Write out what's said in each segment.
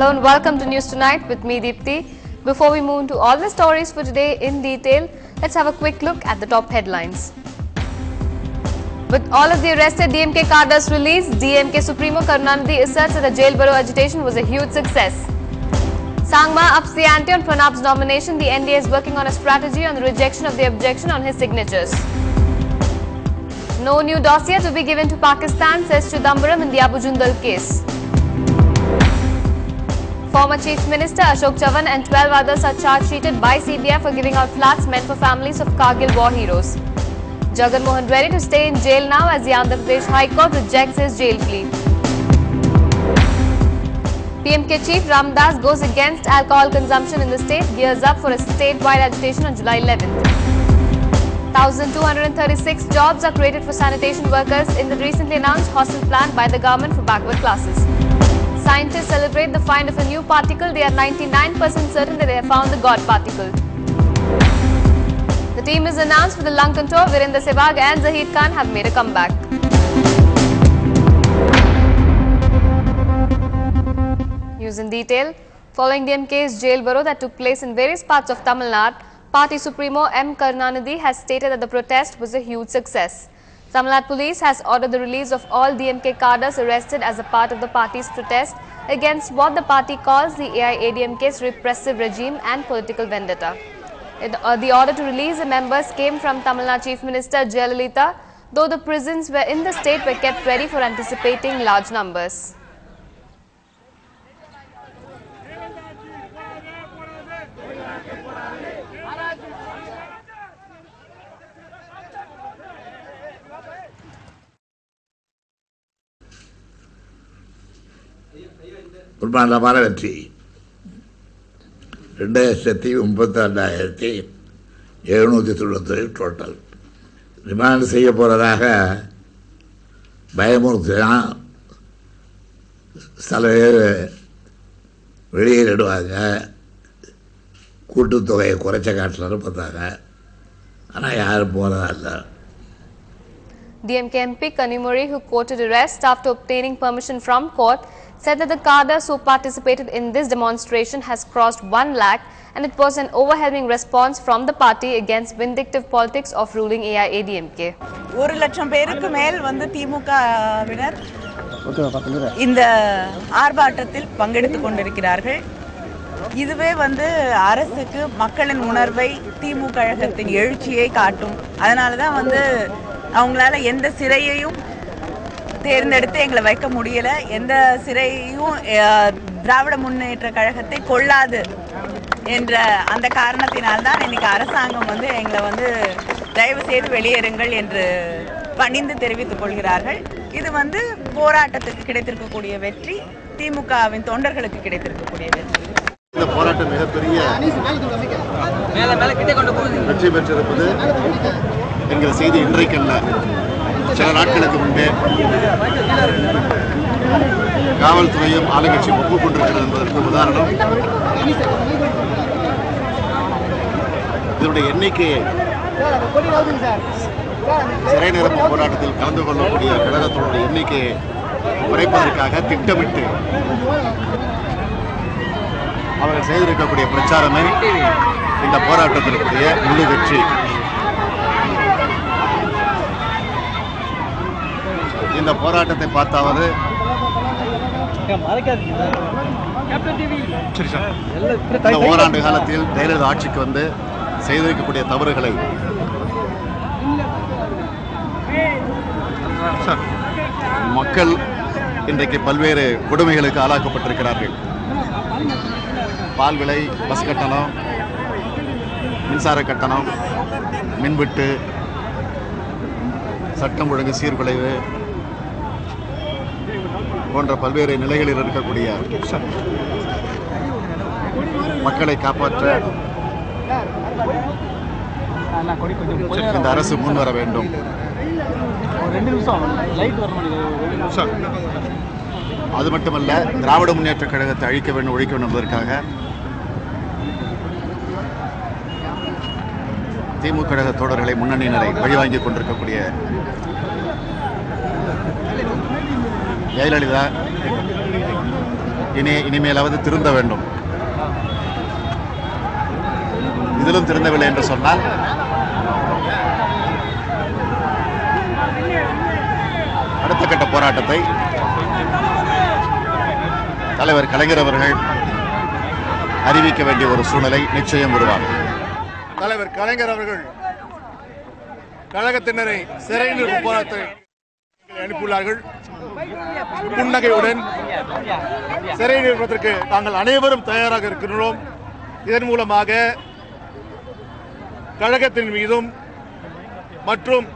Hello and welcome to News Tonight with me Deepthi. Before we move into all the stories for today in detail, let's have a quick look at the top headlines. With all of the arrested DMK cadres released, DMK Supremo Karunanidhi asserts that the jail borough agitation was a huge success. Sangma ups the ante on Pranab's nomination. The NDA is working on a strategy on the rejection of the objection on his signatures. No new dossier to be given to Pakistan, says Chidambaram in the Abu Jundal case. Former Chief Minister Ashok Chavan and 12 others are charge-sheeted by CBI for giving out flats meant for families of Kargil war heroes. Jagan Mohan Reddy to stay in jail now as the Andhra Pradesh High Court rejects his jail plea. PMK Chief Ramdas goes against alcohol consumption in the state, gears up for a statewide agitation on July 11th. 1,236 jobs are created for sanitation workers in the recently announced hostel plan by the government for backward classes. Scientists celebrate the find of a new particle. They are 99% certain that they have found the God particle. The team is announced for the Lankan tour. Virendra Sehwag and Zahid Khan have made a comeback. News in detail. Following DMK's jail borough that took place in various parts of Tamil Nadu, Party Supremo M. Karunanidhi has stated that the protest was a huge success. Tamil Nadu police has ordered the release of all DMK cadres arrested as a part of the party's protest against what the party calls the AIADMK's repressive regime and political vendetta. The order to release the members came from Tamil Nadu Chief Minister Jayalalitha, though the prisons in the state were kept ready for anticipating large numbers. பிரமாண்டமான வெற்றி. 2,32,797 total. Remand செய்ய போகிறதாக பயமுறுத்தினா சில பேர் வெளியிடுவாங்க, கூட்டுத்தொகையை குறைச்ச காட்டலன்னு பார்த்தாங்க. ஆனால் யாரும் போகிறதா இல்லை. DMK MP Kanimuri, who quoted arrest after obtaining permission from court, said that the cadres who participated in this demonstration has crossed 1 lakh and it was an overwhelming response from the party against vindictive politics of ruling AIADMK. 1 லட்சம் பேருக்கு மேல் திமுகவினர் இந்த ஆர்ப்பாட்டத்தில் பங்கெடுத்துக் கொண்டிருக்கிறார்கள். இதுவே அரசுக்கு மக்களின் உணர்வை, திமுக கழகத்தின் எழுச்சியை காட்டும். அதனால தான் அவங்களால எந்த சிறையையும் தேர்ந்தெடுத்து எங்களை வைக்க முடியல, எந்த சிறையும் திராவிட முன்னேற்ற கழகத்தை கொள்ளாது என்ற அந்த காரணத்தினால்தான் இன்னைக்கு அரசாங்கம் எங்களை தயவு செய்து வெளியேறுங்கள் என்று பணிந்து தெரிவித்துக் கொள்கிறார்கள். இது போராட்டத்துக்கு கிடைத்திருக்கக்கூடிய வெற்றி, திமுகவின் தொண்டர்களுக்கு கிடைத்திருக்கக்கூடிய வெற்றி. இந்த போராட்டம் மிகப்பெரிய வெற்றி பெற்றிருப்பது என்கிற செய்தி இன்றைக்கல்ல, சில நாட்களுக்கு முன்பே காவல்துறையும் ஆளுங்கட்சியும் ஒப்புக்கொண்டிருக்கிறது என்பதற்கு உதாரணம் இதனுடைய எண்ணிக்கையை சிறை நிரப்பு போராட்டத்தில் கலந்து கொள்ளக்கூடிய கழகத்தினுடைய எண்ணிக்கையை குறைப்பதற்காக திட்டமிட்டு அவர்கள் செய்திருக்கக்கூடிய பிரச்சாரமே இந்த போராட்டத்திற்குரிய முழு வெற்றி. இந்த போராட்டத்தை பார்த்தாவது இந்த ஓராண்டு காலத்தில் ஜெயலலிதா ஆட்சிக்கு செய்திருக்கக்கூடிய தவறுகளை மக்கள் இன்றைக்கு பல்வேறு கொடுமைகளுக்கு ஆளாக்கப்பட்டிருக்கிறார்கள். பால் விலை, பஸ் கட்டணம், மின்சார கட்டணம், மின்வெட்டு, சட்டம் ஒழுங்கு சீர்குலைவு போன்ற பல்வேறு நிலைகளில் இருக்கக்கூடிய மக்களை காப்பாற்ற இந்த அரசு முன்வர வேண்டும். அது மட்டுமல்ல, திராவிட முன்னேற்ற கழகத்தை அழிக்க வேண்டும், ஒழிக்க வேண்டும் என்பதற்காக திமுக கழக தோழர்களை, முன்னணியினரை வழிவாங்கிக் கொண்டிருக்கக்கூடிய ஜெயலலிதா இனிமேலாவது திருந்த வேண்டும். இதிலும் திருந்தவில்லை என்று சொன்னால் அடுத்த கட்ட போராட்டத்தை தலைவர் கலைஞர் அவர்கள் அறிவிக்க வேண்டிய ஒரு சூழ்நிலை நிச்சயம் உருவாகும். தலைவர் கலைஞர் அவர்கள் கழகத்தினரை சிறையில் போராட்டத்தை அனுப்பியுள்ளார்கள். புன்னகையுடன் சிறையில் இருப்பதற்கு நாங்கள் அனைவரும் தயாராக இருக்கின்றோம். இதன் மூலமாக கழகத்தின் மீதும் மற்றும்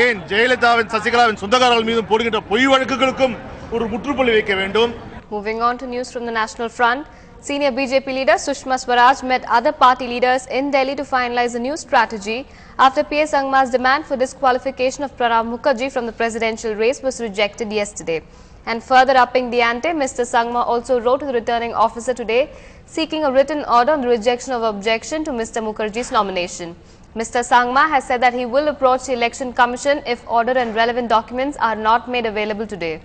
ஏன் ஜெயலலிதாவின் சசிகலாவின் சொந்தக்காரர்கள் மீதும் போடுகின்ற பொய் வழக்குகளுக்கும் ஒரு முற்றுப்புள்ளி வைக்க வேண்டும். Moving on to news from the National Front, senior BJP leader Sushma Swaraj met other party leaders in Delhi to finalize a new strategy after PS Sangma's demand for disqualification of Pranab Mukherjee from the presidential race was rejected yesterday. And further upping the ante, Mr. Sangma also wrote to the returning officer today seeking a written order on the rejection of objection to Mr. Mukherjee's nomination. Mr. Sangma has said that he will approach the Election Commission if order and relevant documents are not made available today.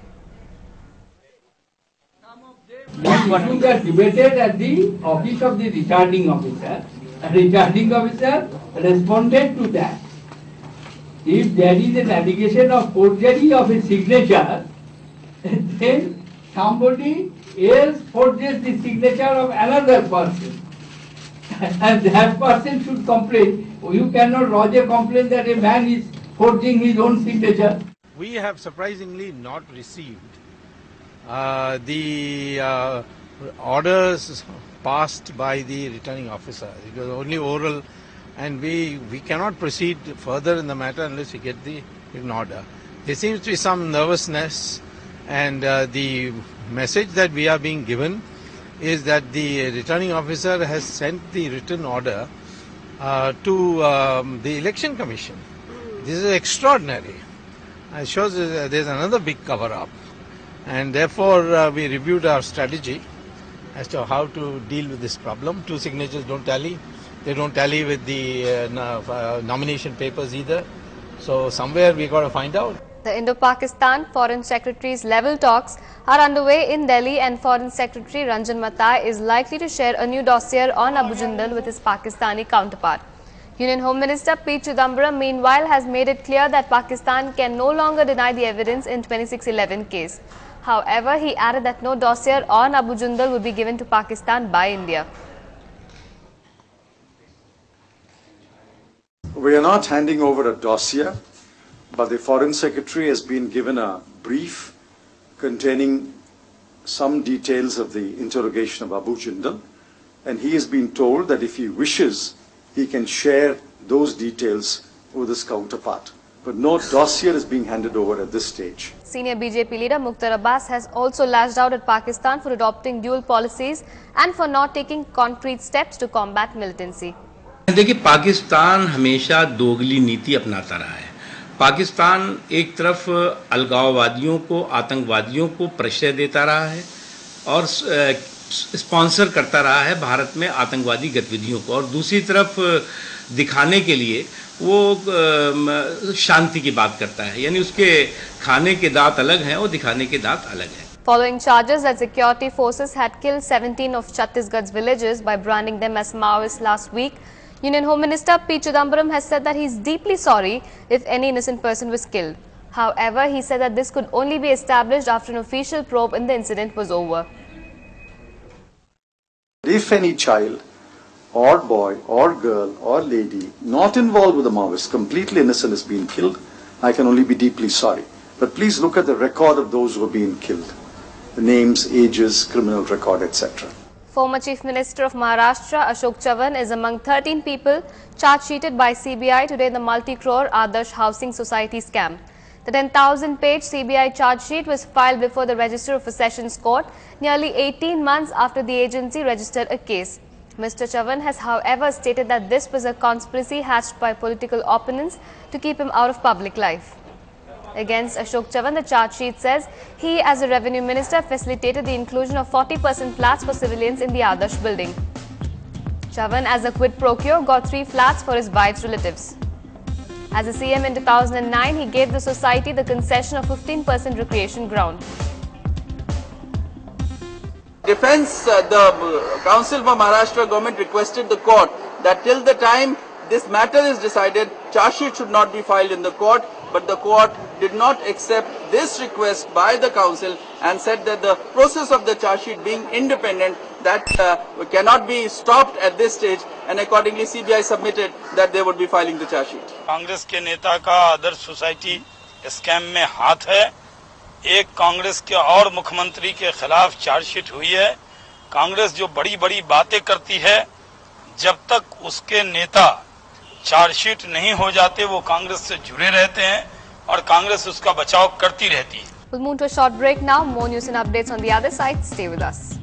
These issues are debated at the office of the returning officer. The returning officer responded to that. If there is an allegation of forgery of a signature, then somebody else forges the signature of another person. And that person should complain. You cannot lodge a complaint that a man is forging his own signature. We have surprisingly not received the orders passed by the returning officer. It was only oral, and we cannot proceed further in the matter unless we get the written order. There seems to be some nervousness, and the message that we are being given is that the returning officer has sent the written order to the Election Commission. This is extraordinary. It shows there's another big cover-up. And therefore, we reviewed our strategy as to how to deal with this problem. Two signatures don't tally. They don't tally with the nomination papers either. So somewhere we got to find out. The Indo-Pakistan Foreign Secretary's level talks are underway in Delhi, and Foreign Secretary Ranjan Matai is likely to share a new dossier on Abu Jindal with his Pakistani counterpart. Union Home Minister P. Chidambaram meanwhile has made it clear that Pakistan can no longer deny the evidence in 2611 case. However, he added that no dossier on Abu Jindal will be given to Pakistan by India. We are not handing over a dossier, but the Foreign Secretary has been given a brief containing some details of the interrogation of Abu Jindal, and he has been told that if he wishes, he can share those details with his counterpart. But no dossier is being handed over at this stage. Senior BJP leader Mukhtar Abbas has also lashed out at Pakistan for adopting dual policies and for not taking concrete steps to combat militancy. देखिए, पाकिस्तान हमेशा दोगली नीति अपनाता रहा है. पाकिस्तान एक तरफ अलगाववादियों को, आतंकवादियों को प्रश्रय देता रहा है और स्पॉन्सर करता रहा है भारत में आतंकवादी गतिविधियों को, और दूसरी तरफ दिखाने के लिए वो शांति की बात करता है. यानी उसके खाने के दांत अलग हैं और दिखाने के दांत अलग हैं. Following charges that security forces had killed 17 of Chhattisgarh's villages by branding them as Maoists last week, Union Home Minister P. Chidambaram has said that he is deeply sorry if any innocent person was killed. However, he said that this could only be established after an official probe in the incident was over. If any child or boy or girl or lady not involved with the Maoists, completely innocent, is being killed, I can only be deeply sorry. But please look at the record of those who are being killed. The names, ages, criminal record, etc. Former Chief Minister of Maharashtra Ashok Chavan is among 13 people charge sheeted by CBI today in the multi-crore Adarsh Housing Society scam. The 10,000-page CBI charge sheet was filed before the Register of a Sessions Court nearly 18 months after the agency registered a case. Mr. Chavan has, however, stated that this was a conspiracy hatched by political opponents to keep him out of public life. Against Ashok Chavan, the charge sheet says he, as a revenue minister, facilitated the inclusion of 40% flats for civilians in the Adarsh building. Chavan, as a quid pro quo, got 3 flats for his wife's relatives. As a CM in 2009, he gave the society the concession of 15% recreation ground. Defense, the Council for Maharashtra government requested the court that till the time this matter is decided, charge sheet should not be filed in the court, but the court did not accept this request by the council and said that the process of the charge sheet being independent, that cannot be stopped at this stage, and accordingly CBI submitted that they would be filing the charge sheet. Congress के नेता का आदर्श society scam में हाथ है। एक कांग्रेस के और मुख्यमंत्री के खिलाफ चार्जशीट हुई है। कांग्रेस जो बड़ी बड़ी बातें करती है, जब तक उसके नेता चार्जशीट नहीं हो जाते वो कांग्रेस से जुड़े रहते हैं और कांग्रेस उसका बचाव करती रहती है। We'll move to a short break now. More news and updates on the other side. Stay with us.